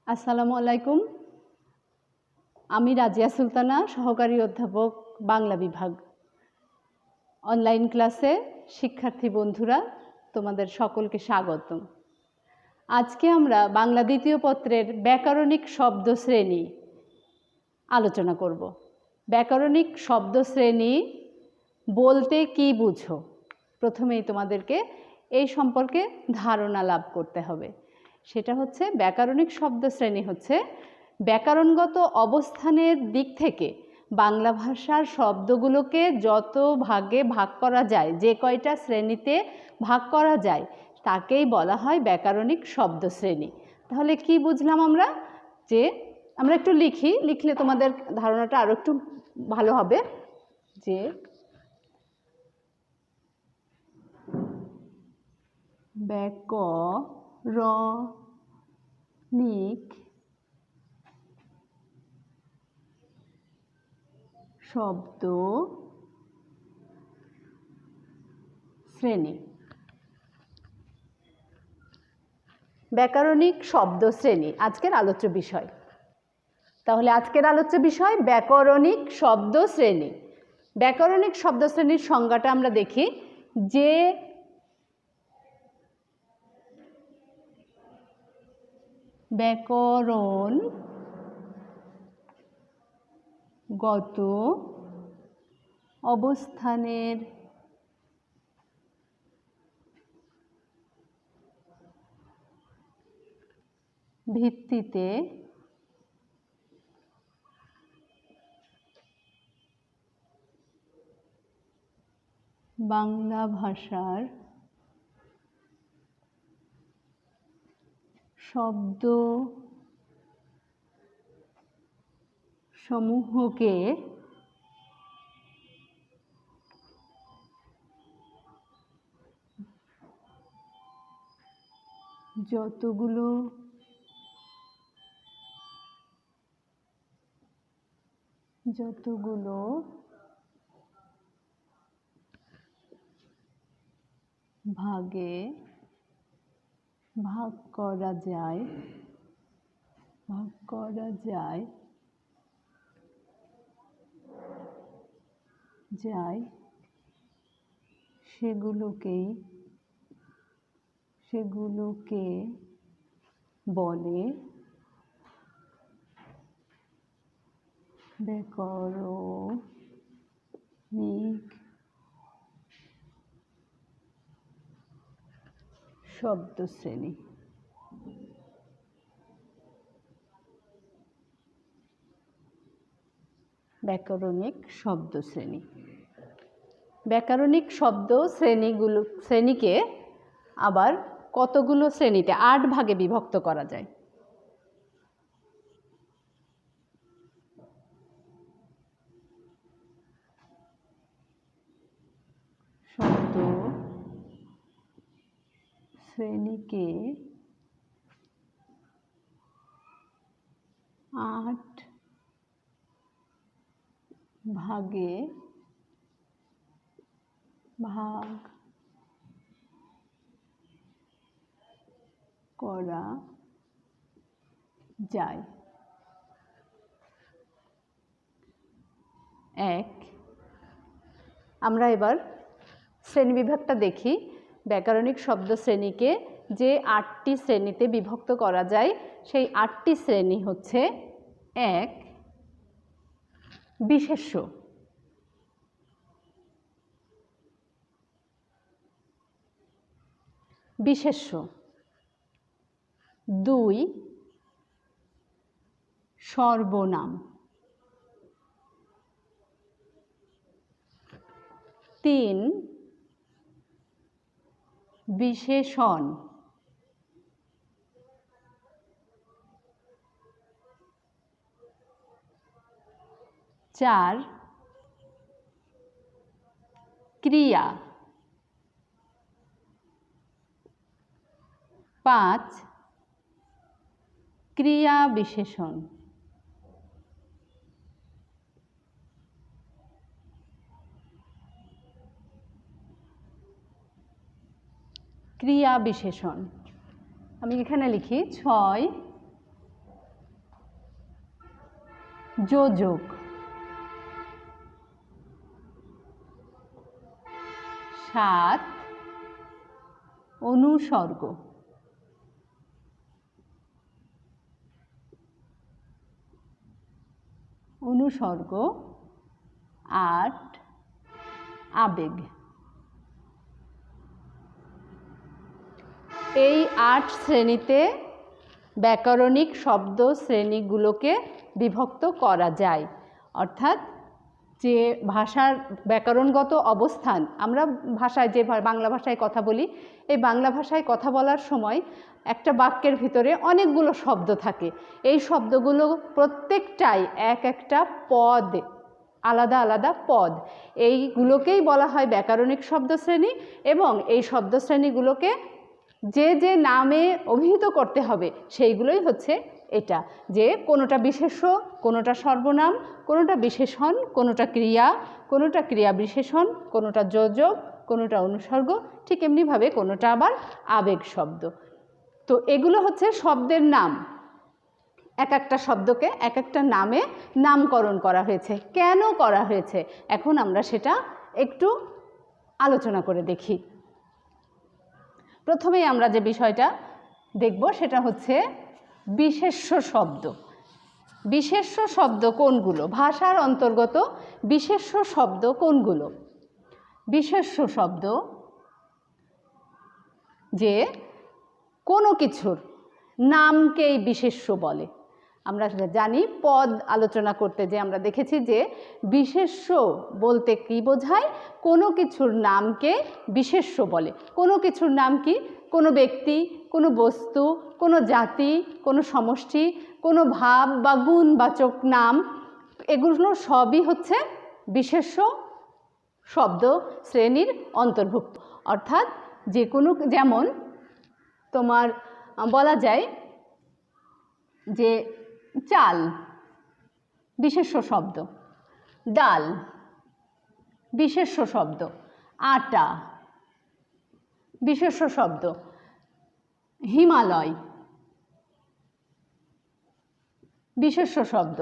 আসসালামু আলাইকুম। আমি রাজিয়া সুলতানা, সহকারী অধ্যাপক, বাংলা বিভাগ। অনলাইন ক্লাসে শিক্ষার্থী বন্ধুরা, তোমাদের সকলকে স্বাগতম। আজকে আমরা বাংলা দ্বিতীয় পত্রের ব্যাকরণিক শব্দ শ্রেণী আলোচনা করব। ব্যাকরণিক শব্দ শ্রেণী বলতে কি বুঝো? প্রথমেই তোমাদেরকে এই সম্পর্কে ধারণা লাভ করতে হবে। সেটা হচ্ছে, ব্যাকরণিক শব্দ শ্রেণী হচ্ছে ব্যাকরণগত অবস্থানের দিক থেকে বাংলা ভাষার শব্দগুলোকে যত ভাগে ভাগ করা যায়, যে কয়টা শ্রেণীতে ভাগ করা যায়, তাকেই বলা হয় ব্যাকরণিক শব্দ শ্রেণী। তাহলে কি বুঝলাম আমরা? যে আমরা একটু লিখলে তোমাদের ধারণাটা আরো একটু ভালো হবে। যে ব্যাকরণিক শব্দ শ্রেণী। ব্যাকরণিক শব্দ শ্রেণী আজকের আলোচ্য বিষয়। তাহলে আজকের আলোচ্য বিষয় ব্যাকরণিক শব্দ শ্রেণী। ব্যাকরণিক শব্দ শ্রেণীর সংজ্ঞাটা আমরা দেখি। যে ব্যাকরণগত অবস্থানের ভিত্তিতে বাংলা ভাষার শব্দ সমূহকে যতগুলো ভাগে ভাগ করা যায় সেগুলোকে বলে ব্যাকরণিক শব্দ শ্রেণী। ব্যাকরণিক শব্দ শ্রেণী। ব্যাকরণিক শব্দ শ্রেণীকে আবার কতগুলো শ্রেণীতে 8 ভাগে বিভক্ত করা যায়। শব্দ শ্রেণীকে 8 ভাগে ভাগ করা যায়। 1, আমরা এবার শ্রেণীবিভাগটা দেখি। ব্যাকরণিক শব্দ শ্রেণীকে যে 8টি শ্রেণীতে বিভক্ত করা যায়, সেই 8টি শ্রেণী হচ্ছে: 1, বিশেষ্য। 2, সর্বনাম। 3, বিশেষণ। 4, ক্রিয়া। 5, ক্রিয়া বিশেষণ। 'ক্রিয়া বিশেষণ। আমি এখানে লিখি 6 যোজক, 7 অনুসর্গ, অনুসর্গ, 8 আবেগ। এই 8 শ্রেণীতে ব্যাকরণিক শব্দ শ্রেণীগুলোকে বিভক্ত করা যায়। অর্থাৎ যে ভাষার ব্যাকরণগত অবস্থান, আমরা ভাষায় যে বাংলা ভাষায় কথা বলি, এই বাংলা ভাষায় কথা বলার সময় একটা বাক্যের ভিতরে অনেকগুলো শব্দ থাকে। এই শব্দগুলো প্রত্যেকটাই এক একটা পদ, আলাদা আলাদা পদ। এইগুলোকেই বলা হয় ব্যাকরণিক শব্দশ্রেণী এবং এই শব্দশ্রেণীগুলোকে যে যে নামে অভিহিত করতে হবে সেইগুলোই হচ্ছে এটা, যে কোনোটা বিশেষ্য, কোনোটা সর্বনাম, কোনোটা বিশেষণ, কোনোটা ক্রিয়া, কোনোটা ক্রিয়া বিশেষণ, কোনোটা যোজক, কোনোটা অনুসর্গ, ঠিক এমনিভাবে কোনোটা আবার আবেগ শব্দ। তো এগুলো হচ্ছে শব্দের নাম। এক একটা শব্দকে এক একটা নামে নামকরণ করা হয়েছে। কেন করা হয়েছে এখন আমরা সেটা একটু আলোচনা করে দেখি। প্রথমেই আমরা যে বিষয়টা দেখব সেটা হচ্ছে বিশেষ্য শব্দ। বিশেষ্য শব্দ কোনগুলো? ভাষার অন্তর্গত বিশেষ্য শব্দ কোনগুলো? বিশেষ্য শব্দ যে কোনো কিছুর নামকেই বিশেষ্য বলে। আমরা জানি পদ আলোচনা করতে যে আমরা দেখেছি যে বিশেষ্য বলতে কি বোঝায়? কোনো কিছুর নামকে বিশেষ্য বলে। কোনো কিছুর নাম কি? কোনো ব্যক্তি, কোনো বস্তু, কোনো জাতি, কোনো সমষ্টি, কোনো ভাব বা গুণবাচক নাম, এগুলো সবই হচ্ছে বিশেষ্য শব্দ শ্রেণীর অন্তর্ভুক্ত। অর্থাৎ যে কোনো, যেমন তোমার বলা যায় যে চাল বিশেষ্য শব্দ, ডাল বিশেষ্য শব্দ, আটা বিশেষ্য শব্দ, হিমালয় বিশেষ্য শব্দ।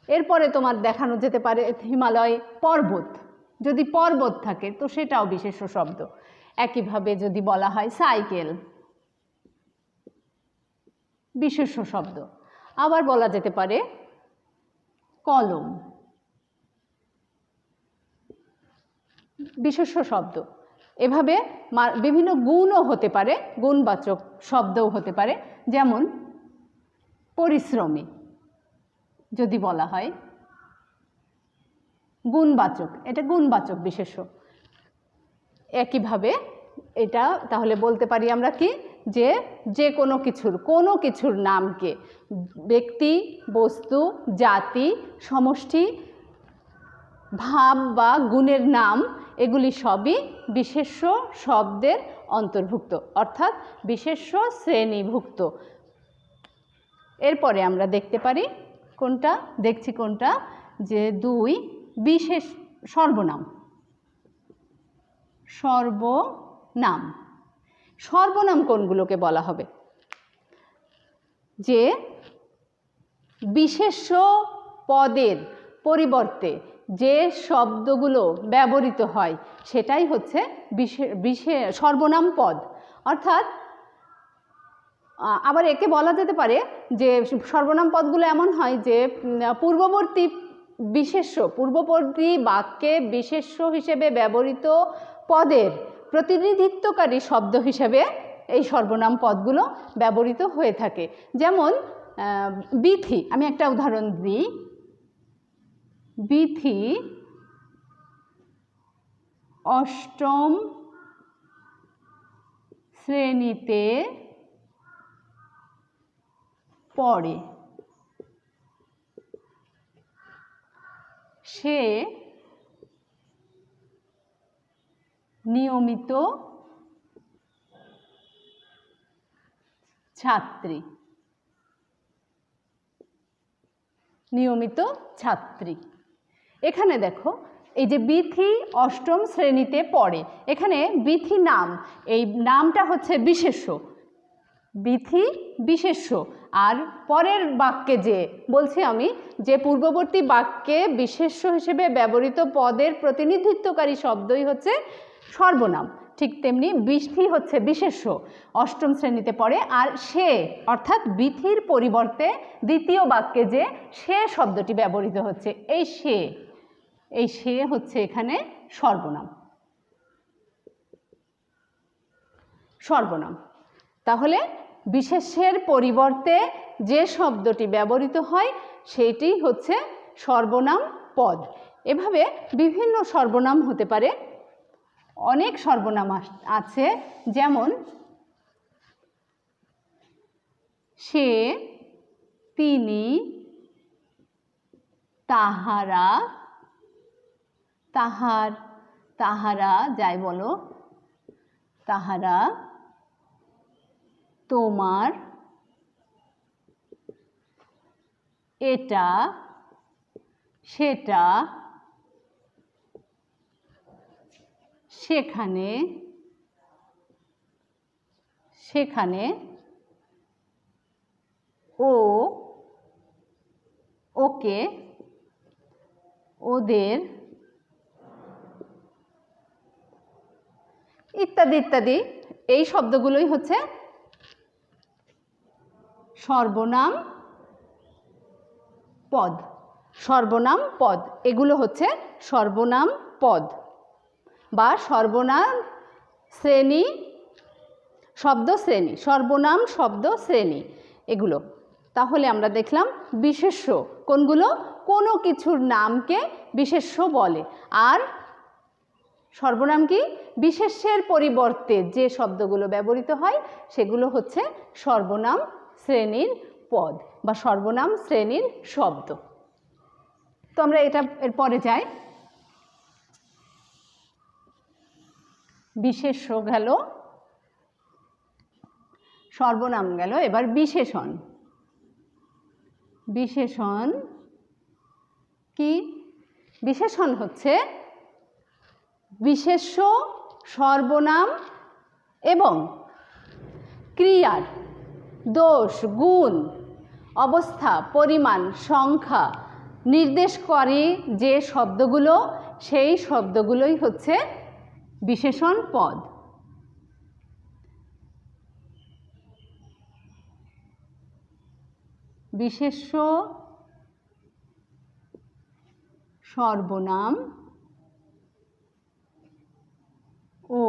এরপরে তোমার দেখানো যেতে পারে হিমালয় পর্বত, যদি পর্বত থাকে তো সেটাও বিশেষ্য শব্দ। একইভাবে যদি বলা হয় সাইকেল বিশেষ্য শব্দ। আবার বলা যেতে পারে কলম বিশেষ্য শব্দ। এভাবে বিভিন্ন গুণও হতে পারে, গুণবাচক শব্দও হতে পারে। যেমন পরিশ্রমী যদি বলা হয় গুণবাচক, এটা গুণবাচক বিশেষ্য। একইভাবে এটা তাহলে বলতে পারি আমরা কি, যে যে কোনো কিছুর নামকে ব্যক্তি, বস্তু, জাতি, সমষ্টি, ভাব বা গুণের নাম, এগুলি সবই বিশেষ্য শব্দের অন্তর্ভুক্ত, অর্থাৎ বিশেষ্য শ্রেণীভুক্ত। এরপরে আমরা দেখতে পারি কোনটা, দেখছি কোনটা, যে 2 বিশেষ সর্বনাম। সর্বনাম, সর্বনাম কোনগুলোকে বলা হবে? যে বিশেষ্য পদের পরিবর্তে যে শব্দগুলো ব্যবহৃত হয় সেটাই হচ্ছে সর্বনাম পদ। অর্থাৎ আবার একে বলা যেতে পারে যে সর্বনাম পদগুলো এমন হয় যে পূর্ববর্তী বাক্যে বিশেষ্য হিসেবে ব্যবহৃত পদের প্রতিনিধিত্বকারী শব্দ হিসেবে এই সর্বনাম পদগুলো ব্যবহৃত হয়ে থাকে। যেমন বিথি, আমি একটা উদাহরণ দিই। বিথি অষ্টম শ্রেণীতে পড়ে। সে নিয়মিত ছাত্রী। নিয়মিত ছাত্রী। এখানে দেখো এই যে বিথি অষ্টম শ্রেণীতে পড়ে, এখানে বিথি নাম, এই নামটা হচ্ছে বিশেষ্য। বিধি বিশেষ্য। আর পরের বাক্যে যে বলছি আমি যে পূর্ববর্তী বাক্যে বিশেষ্য হিসেবে ব্যবহৃত পদের প্রতিনিধিত্বকারী শব্দই হচ্ছে সর্বনাম, ঠিক তেমনি বিধি হচ্ছে বিশেষ্য, অষ্টম শ্রেণীতে পড়ে। আর সে অর্থাৎ বিধির পরিবর্তে দ্বিতীয় বাক্যে যে সে শব্দটি ব্যবহৃত হচ্ছে, এই সে হচ্ছে এখানে সর্বনাম। সর্বনাম তাহলে বিশেষ্যের পরিবর্তে যে শব্দটি ব্যবহৃত হয় সেটি হচ্ছে সর্বনাম পদ। এভাবে বিভিন্ন সর্বনাম হতে পারে, অনেক সর্বনাম আছে, যেমন সে, তিনি, তাহারা, তাহার, তাহারা যাই বলো, তাহারা, তোমার, এটা, সেটা, সেখানে, সেখানে, ও, ওকে, ওদের, ইত্যাদি ইত্যাদি। এই শব্দগুলোই হচ্ছে সর্বনাম পদ। সর্বনাম পদ এগুলো হচ্ছে সর্বনাম পদ বা সর্বনাম শ্রেণী, শব্দ শ্রেণী, সর্বনাম শব্দ শ্রেণী এগুলো। তাহলে আমরা দেখলাম বিশেষ্য কোনগুলো, কোনো কিছুর নামকে বিশেষ্য বলে। আর সর্বনাম কি, বিশেষ্যের পরিবর্তে যে শব্দগুলো ব্যবহৃত হয় সেগুলো হচ্ছে সর্বনাম শ্রেণীর পদ বা সর্বনাম শ্রেণীর শব্দ। তো আমরা এরপরে যাই। বিশেষ্য গেল, সর্বনাম গেল, এবার বিশেষণ। বিশেষণ কি? বিশেষণ হচ্ছে বিশেষ্য, সর্বনাম এবং ক্রিয়ার দোষ, গুণ, অবস্থা, পরিমাণ, সংখ্যা নির্দেশ করে যে শব্দগুলো, সেই শব্দগুলোই হচ্ছে বিশেষণ পদ। বিশেষ্য, সর্বনাম ও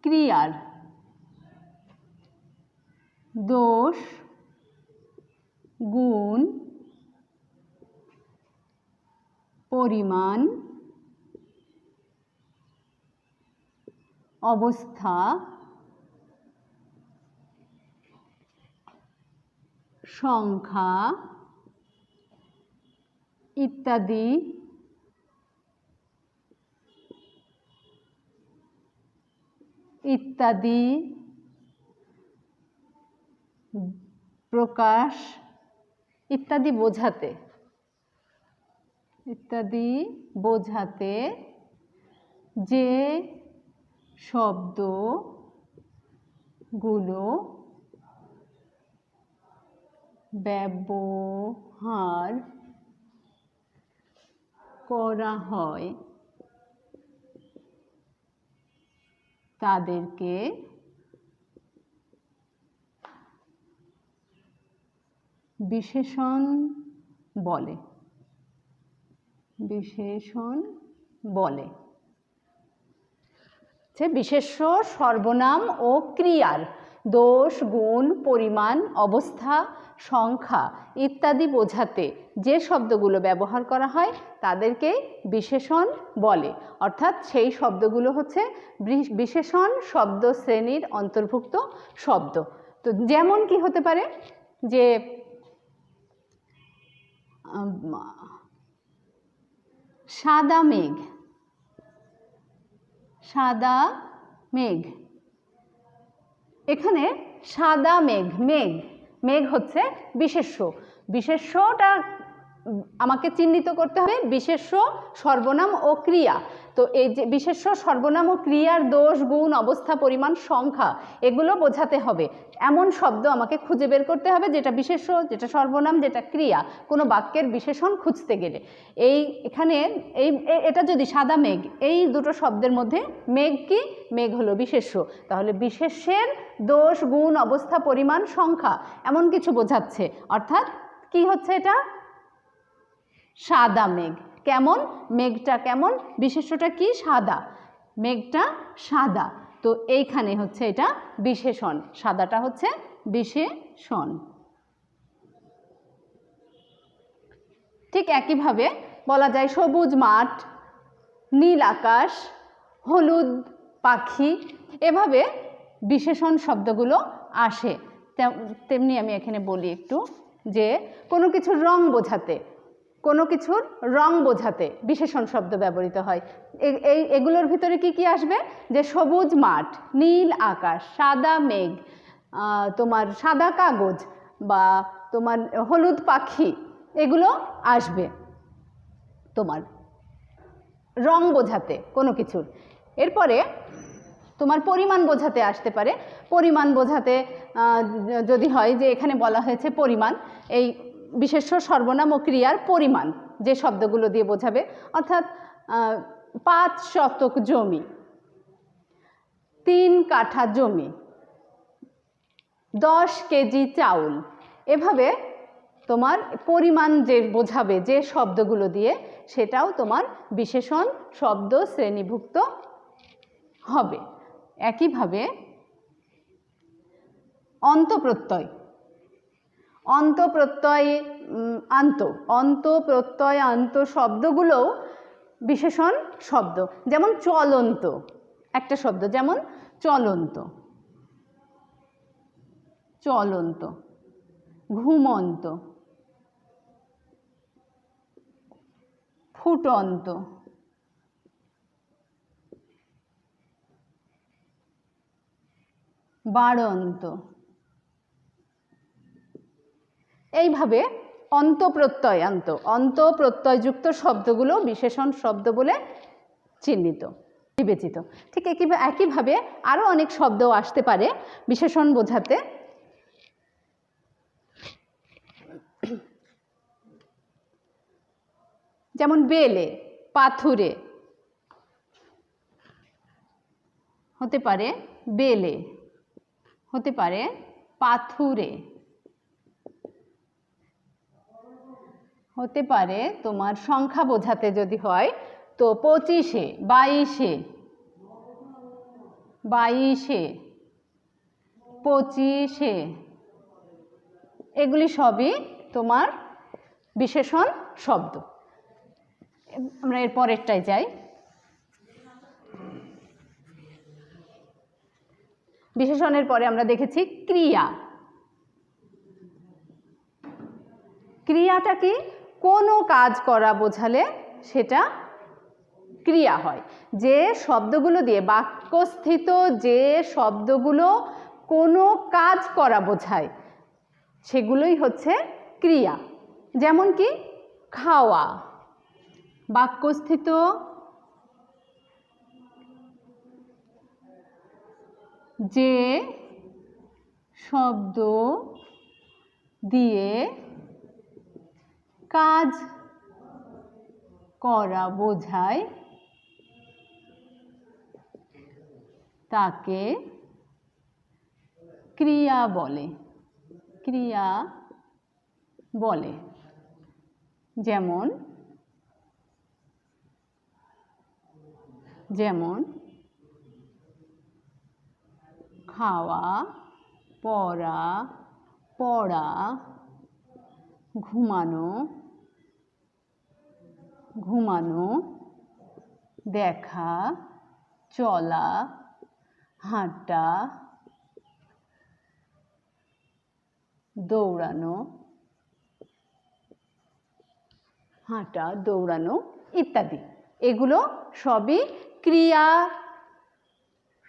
ক্রিয়ার দোষ, গুণ, পরিমাণ, অবস্থা, সংখ্যা ইত্যাদি ইত্যাদি প্রকাশ, ইত্যাদি বোঝাতে, ইত্যাদি বোঝাতে যে শব্দগুলো ব্যবহার করা হয় তাদেরকে বিশেষণ বলে। বিশেষণ বলে। বিশেষ্য, সর্বনাম ও ক্রিয়ার দোষ, গুণ, পরিমাণ, অবস্থা, সংখ্যা ইত্যাদি বোঝাতে যে শব্দগুলো ব্যবহার করা হয় তাদেরকে বিশেষণ বলে। অর্থাৎ সেই শব্দগুলো হচ্ছে বিশেষণ শব্দ শ্রেণীর অন্তর্ভুক্ত শব্দ। তো যেমন কি হতে পারে, যে সাদা মেঘ, সাদা মেঘ, এখানে সাদা মেঘ, মেঘ, মেঘ হচ্ছে বিশেষ্য। বিশেষ্যটা আমাকে চিহ্নিত করতে হবে বিশেষ্য, সর্বনাম ও ক্রিয়া। তো এই যে বিশেষ্য, সর্বনাম ও ক্রিয়ার দোষ, গুণ, অবস্থা, পরিমাণ, সংখ্যা এগুলো বোঝাতে হবে। এমন শব্দ আমাকে খুঁজে বের করতে হবে যেটা বিশেষ্য, যেটা সর্বনাম, যেটা ক্রিয়া, কোনো বাক্যের বিশেষণ খুঁজতে গেলে। এখানে এটা যদি সাদা মেঘ, এই দুটো শব্দের মধ্যে মেঘ কি? মেঘ হলো বিশেষ্য। তাহলে বিশেষ্যের দোষ, গুণ, অবস্থা, পরিমাণ, সংখ্যা এমন কিছু বোঝাচ্ছে। অর্থাৎ কি হচ্ছে এটা? সাদা মেঘ। কেমন? মেঘটা কেমন? বিশেষ্যটা কি? সাদা। মেঘটা সাদা। তো এইখানে হচ্ছে এটা বিশেষণ, সাদাটা হচ্ছে বিশেষণ। ঠিক একইভাবে বলা যায় সবুজ মাঠ, নীল আকাশ, হলুদ পাখি, এভাবে বিশেষণ শব্দগুলো আসে। তেমনি আমি এখানে বলি একটু যে কোনো কিছুর রং বোঝাতে, কোনো কিছুর রং বোঝাতে বিশেষণ শব্দ ব্যবহৃত হয়। এগুলোর ভিতরে কি কি আসবে? যে সবুজ মাঠ, নীল আকাশ, সাদা মেঘ, তোমার সাদা কাগজ বা তোমার হলুদ পাখি, এগুলো আসবে তোমার রং বোঝাতে কোনো কিছুর। এরপরে তোমার পরিমাণ বোঝাতে আসতে পারে। পরিমাণ বোঝাতে যদি হয় যে এখানে বলা হয়েছে পরিমাণ, এই বিশেষ্য, সর্বনাম ও ক্রিয়ার পরিমাণ যে শব্দগুলো দিয়ে বোঝাবে, অর্থাৎ 5 শতক জমি, 3 কাঠা জমি, 10 কেজি চাউল, এভাবে তোমার পরিমাণ যে বোঝাবে যে শব্দগুলো দিয়ে, সেটাও তোমার বিশেষণ শব্দ শ্রেণীভুক্ত হবে। একইভাবে অন্তঃপ্রত্যয়, অন্তঃপ্রত্যয় আন্ত, অন্তঃপ্রত্যয় আন্ত শব্দগুলোও বিশেষণ শব্দ। যেমন চলন্ত, একটা শব্দ যেমন চলন্ত, চলন্ত, ঘুমন্ত, ফুটন্ত, বাড়ন্ত। এইভাবে অন্তঃপ্রত্যয়ান্ত, অন্তঃপ্রত্যয়যুক্ত শব্দগুলো বিশেষণ শব্দ বলে চিহ্নিত, বিবেচিত। ঠিক একইভাবে আরও অনেক শব্দ আসতে পারে বিশেষণ বোঝাতে। যেমন বেলে, পাথুরে হতে পারে, বেলে হতে পারে পাথুরে, হতে পারে তোমার সংখ্যা বোঝাতে যদি হয় তো 25-এ, 22-এ, 22-এ, 25-এ, এগুলি সবই তোমার বিশেষণ শব্দ। আমরা এর পরেরটায় যাই। বিশেষণের পরে আমরা দেখেছি ক্রিয়া। ক্রিয়াটা কি? কোনো কাজ করা বোঝালে সেটা ক্রিয়া হয়। যে শব্দগুলো দিয়ে, বাক্যস্থিত যে শব্দগুলো কোনো কাজ করা বোঝায়, সেগুলোই হচ্ছে ক্রিয়া। যেমন কি? খাওয়া, বাক্যস্থিত যে শব্দ দিয়ে কাজ করা বোঝায় তাকে ক্রিয়া বলে, ক্রিয়া বলে। যেমন যেমন খাওয়া, পড়া, পড়া, ঘুমানো, ঘুমানো, দেখা, চলা, হাঁটা, দৌড়ানো, হাঁটা, দৌড়ানো ইত্যাদি। এগুলো সবই ক্রিয়া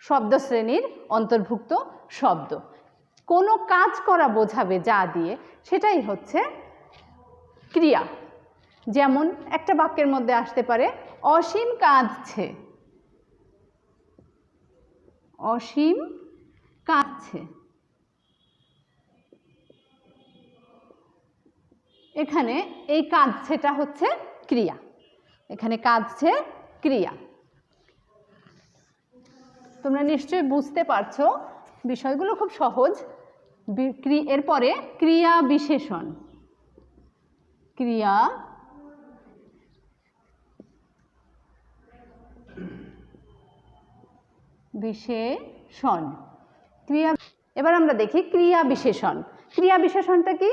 শব্দশ্রেণীর অন্তর্ভুক্ত শব্দ। কোনো কাজ করা বোঝাবে যা দিয়ে, সেটাই হচ্ছে ক্রিয়া। যেমন একটা বাক্যের মধ্যে আসতে পারে অসীম কাঁদছে, অসীম কাঁদছে। এখানে এই কাঁদছেটা হচ্ছে ক্রিয়া, এখানে কাঁদছে ক্রিয়া। তোমরা নিশ্চয়ই বুঝতে পারছো বিষয়গুলো খুব সহজ। এরপরে ক্রিয়া বিশেষণ, ক্রিয়া বিশেষণ, ক্রিয়া। এবার আমরা দেখি ক্রিয়া বিশেষণ। ক্রিয়া বিশেষণটা কি?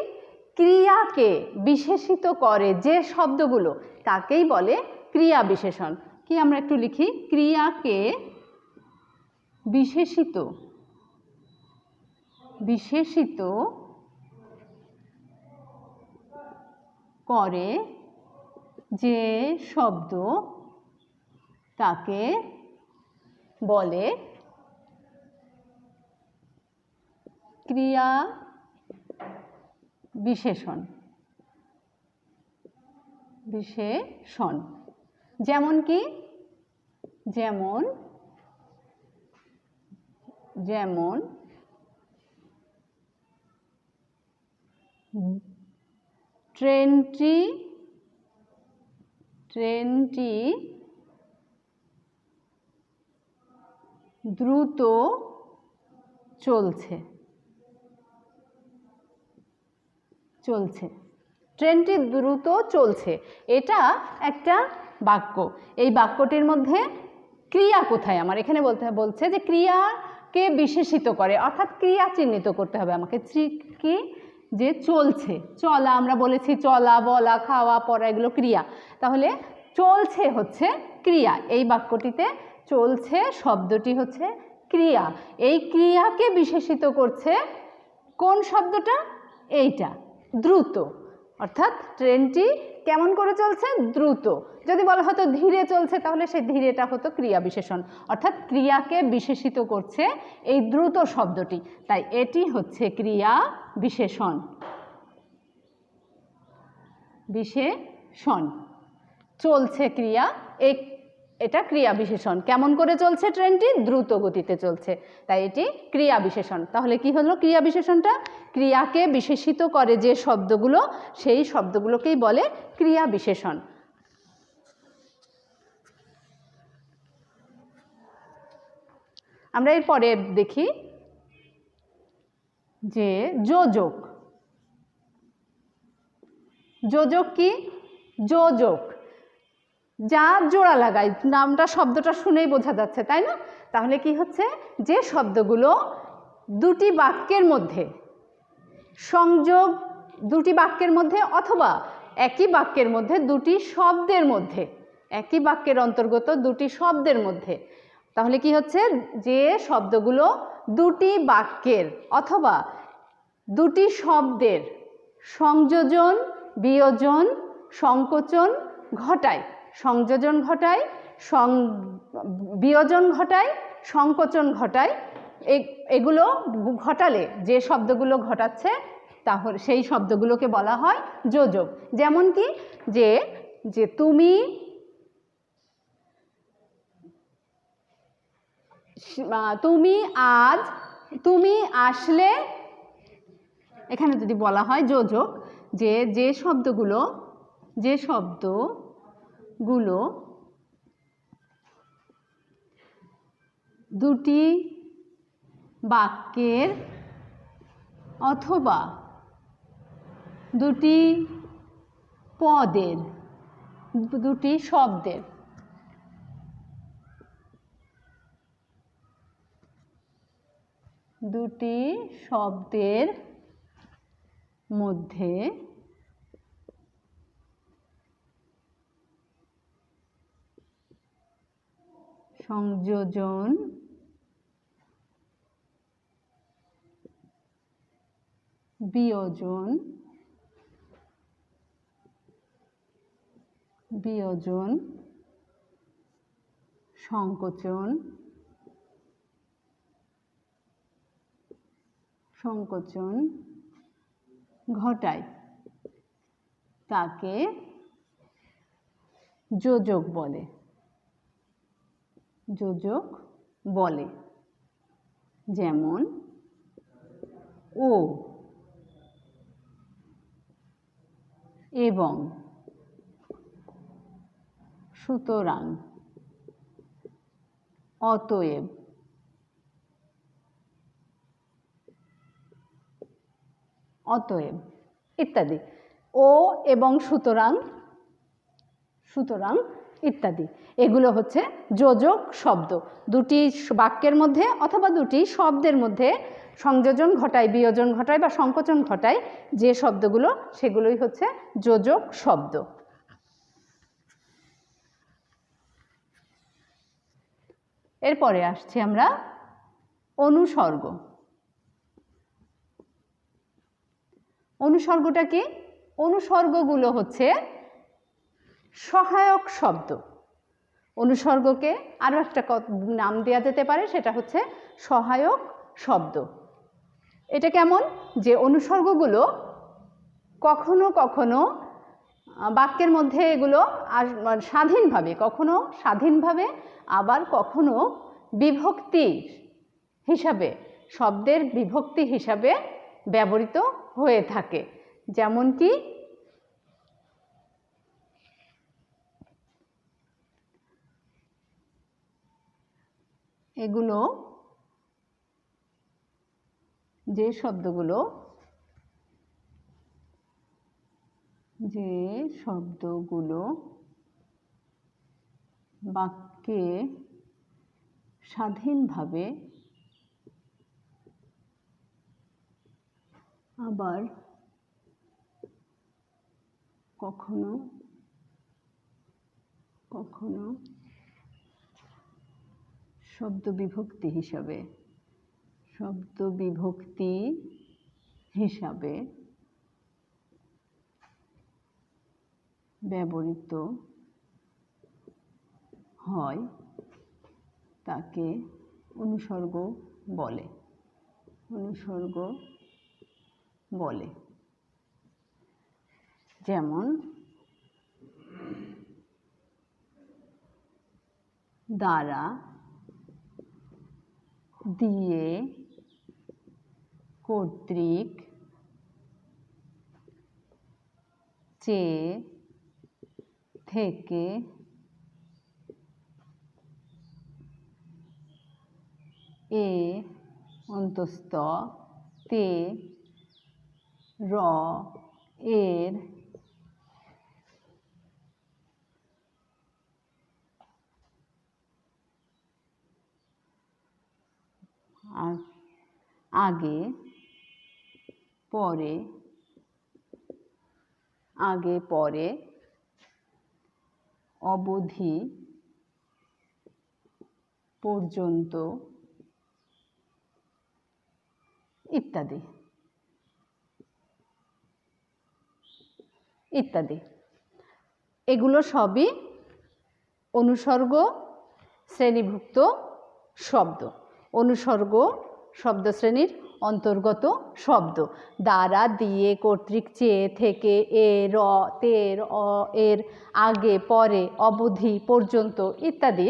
ক্রিয়াকে বিশেষিত করে যে শব্দগুলো তাকেই বলে ক্রিয়া বিশেষণ। কি আমরা একটু লিখি, ক্রিয়াকে বিশেষিত বিশেষিত করে যে শব্দ তাকে বলে ক্রিয়া বিশেষণ। বিশেষণ যেমন কি? যেমন যেমন ট্রেনটি দ্রুত চলছে, ট্রেনটি দ্রুত চলছে। এটা একটা বাক্য। এই বাক্যটির মধ্যে ক্রিয়া কোথায়? আমার এখানে বলছে যে ক্রিয়াকে বিশেষিত করে, অর্থাৎ ক্রিয়া চিহ্নিত করতে হবে আমাকে। কি? যে চলছে, চলা, আমরা বলেছি চলা, বলা, খাওয়া, পড়া এগুলো ক্রিয়া। তাহলে চলছে হচ্ছে ক্রিয়া। এই বাক্যটিতে চলছে শব্দটি হচ্ছে ক্রিয়া। এই ক্রিয়াকে বিশেষিত করছে কোন শব্দটা? এইটা, দ্রুত। অর্থাৎ ট্রেনটি কেমন করে চলছে? দ্রুত। যদি বলা হতো ধীরে চলছে তাহলে সেই ধীরেটা হতো ক্রিয়া বিশেষণ। অর্থাৎ ক্রিয়াকে বিশেষিত করছে এই দ্রুত শব্দটি, তাই এটি হচ্ছে ক্রিয়া বিশেষণ। বিশেষণ, চলছে ক্রিয়া, এটা ক্রিয়া বিশেষণ। কেমন করে চলছে ট্রেনটি? দ্রুত গতিতে চলছে, তাই এটি ক্রিয়া বিশেষণ। তাহলে কি হলো ক্রিয়া বিশেষণটা? ক্রিয়াকে বিশেষিত করে যে শব্দগুলো সেই শব্দগুলোকেই বলে ক্রিয়া বিশেষণ। আমরা এরপরে দেখি যে যোজক। যোজক কি? যোজক যা জোড়া লাগায়, নামটা শব্দটা শুনেই বোঝা যাচ্ছে, তাই না? তাহলে কি হচ্ছে? যে শব্দগুলো দুটি বাক্যের মধ্যে সংযোগ, দুটি বাক্যের মধ্যে অথবা একই বাক্যের মধ্যে দুটি শব্দের মধ্যে, একই বাক্যের অন্তর্গত দুটি শব্দের মধ্যে, তাহলে কি হচ্ছে? যে শব্দগুলো দুটি বাক্যের অথবা দুটি শব্দের সংযোজন, বিয়োজন, সংকোচন ঘটায়, সংযোজন ঘটায়, বিয়োজন ঘটায়, সংকোচন ঘটায়, এগুলো ঘটালে যে শব্দগুলো ঘটাচ্ছে তাহলে সেই শব্দগুলোকে বলা হয় যোজক। যেমন কি? যে তুমি আসলে, এখানে যদি বলা হয় যোজক যে শব্দগুলো দুটি বাক্যের অথবা দুটি পদের, দুটি শব্দের মধ্যে সংযোজন, বিয়োজন, সংকোচন ঘটায় তাকে যোজক বলে, যোজক বলে। যেমন ও, এবং, সুতরাং, অতএব, অতএব ইত্যাদি। ও এবং সুতরাং, সুতরাং ইত্যাদি এগুলো হচ্ছে যোজক শব্দ। দুটি বাক্যের মধ্যে অথবা দুটি শব্দের মধ্যে সংযোজন ঘটায়, বিয়োজন ঘটায় বা সংকোচন ঘটায় যে শব্দগুলো, সেগুলোই হচ্ছে যোজক শব্দ। এরপরে আসছি আমরা অনুসর্গ। অনুসর্গটা কি? অনুসর্গগুলো হচ্ছে সহায়ক শব্দ। অনুসর্গকে আরও একটা নাম দেওয়া যেতে পারে, সেটা হচ্ছে সহায়ক শব্দ। এটা কেমন? যে অনুসর্গগুলো কখনো কখনো বাক্যের মধ্যে এগুলো স্বাধীনভাবে, কখনো স্বাধীনভাবে, আবার কখনো বিভক্তি হিসাবে, শব্দের বিভক্তি হিসাবে ব্যবহৃত হয়ে থাকে। যেমন কি এগুলো, যে শব্দগুলো, যে শব্দগুলো বাক্যে স্বাধীনভাবে আবার কখনো কখনো শব্দ বিভক্তি হিসাবে, শব্দ বিভক্তি হিসাবে ব্যবহৃত হয় তাকে অনুসর্গ বলে, অনুসর্গ বলে। যেমন দ্বারা, দিয়ে, কর্তৃক, চেয়ে, থেকে, এ, অন্তস্থ, তে, র, এর, আগে, পরে, আগে পরে, অবধি, পর্যন্ত ইত্যাদি ইত্যাদি। এগুলো সবই অনুসর্গ শ্রেণীভুক্ত শব্দ। অনুসর্গ শব্দশ্রেণীর অন্তর্গত শব্দ। দ্বারা, দিয়ে, কর্তৃক, চেয়ে, থেকে, এ, র, তে, এর, আগে, পরে, অবধি, পর্যন্ত ইত্যাদি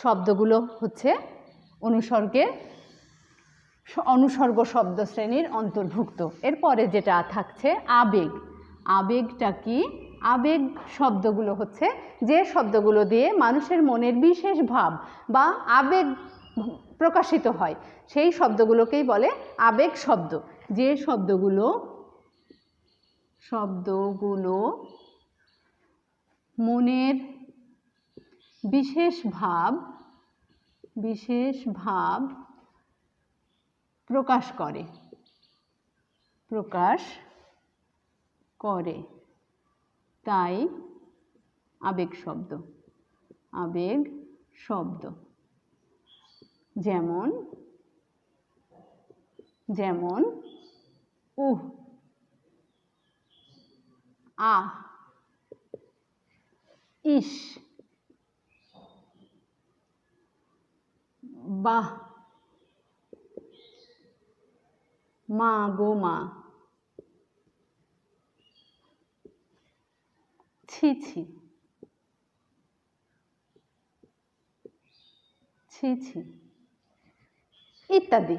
শব্দগুলো হচ্ছে অনুসর্গ শব্দশ্রেণীর অন্তর্ভুক্ত। এরপরে যেটা থাকছে আবেগ। আবেগটা কি? আবেগ শব্দগুলো হচ্ছে যে শব্দগুলো দিয়ে মানুষের মনের বিশেষ ভাব বা আবেগ প্রকাশিত হয়, সেই শব্দগুলোকেই বলে আবেগ শব্দ। যে শব্দগুলো মনের বিশেষ ভাব প্রকাশ করে তাই আবেগ শব্দ। যেমন উহ, আহ, ইস, বাহ, মা গো মা, ছি ছি ছি ছি ইত্যাদি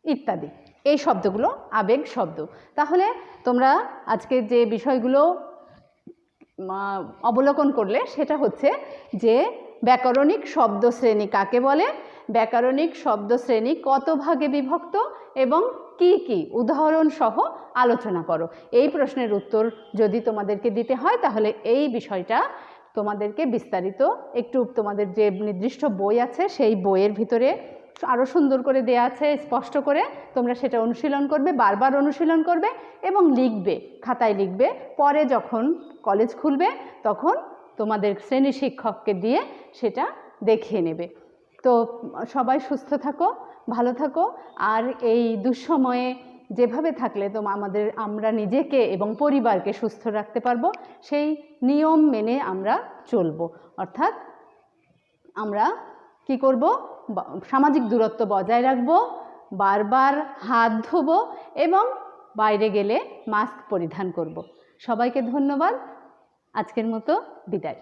ইত্যাদি। এই শব্দগুলো আবেগ শব্দ। তাহলে তোমরা আজকে যে বিষয়গুলো অবলোকন করলে সেটা হচ্ছে যে ব্যাকরণিক শব্দ শ্রেণী কাকে বলে, ব্যাকরণিক শব্দ শ্রেণী কত ভাগে বিভক্ত এবং কি কি উদাহরণ সহ আলোচনা করো। এই প্রশ্নের উত্তর যদি তোমাদেরকে দিতে হয় তাহলে এই বিষয়টা তোমাদেরকে বিস্তারিত একটু তোমাদের যে নির্দিষ্ট বই আছে সেই বইয়ের ভিতরে আরও সুন্দর করে দেয়া আছে, স্পষ্ট করে তোমরা সেটা অনুশীলন করবে, বারবার অনুশীলন করবে এবং লিখবে, খাতায় লিখবে। পরে যখন কলেজ খুলবে তখন তোমাদের শ্রেণী শিক্ষককে দিয়ে সেটা দেখিয়ে নেবে। তো সবাই সুস্থ থাকো, ভালো থাকো। আর এই দুঃসময়ে যেভাবে থাকলে আমরা নিজেকে এবং পরিবারকে সুস্থ রাখতে পারবো সেই নিয়ম মেনে আমরা চলবো। অর্থাৎ আমরা কি করব, সামাজিক দূরত্ব বজায় রাখবো, বারবার হাত ধোবো এবং বাইরে গেলে মাস্ক পরিধান করব। সবাইকে ধন্যবাদ। আজকের মতো বিদায়।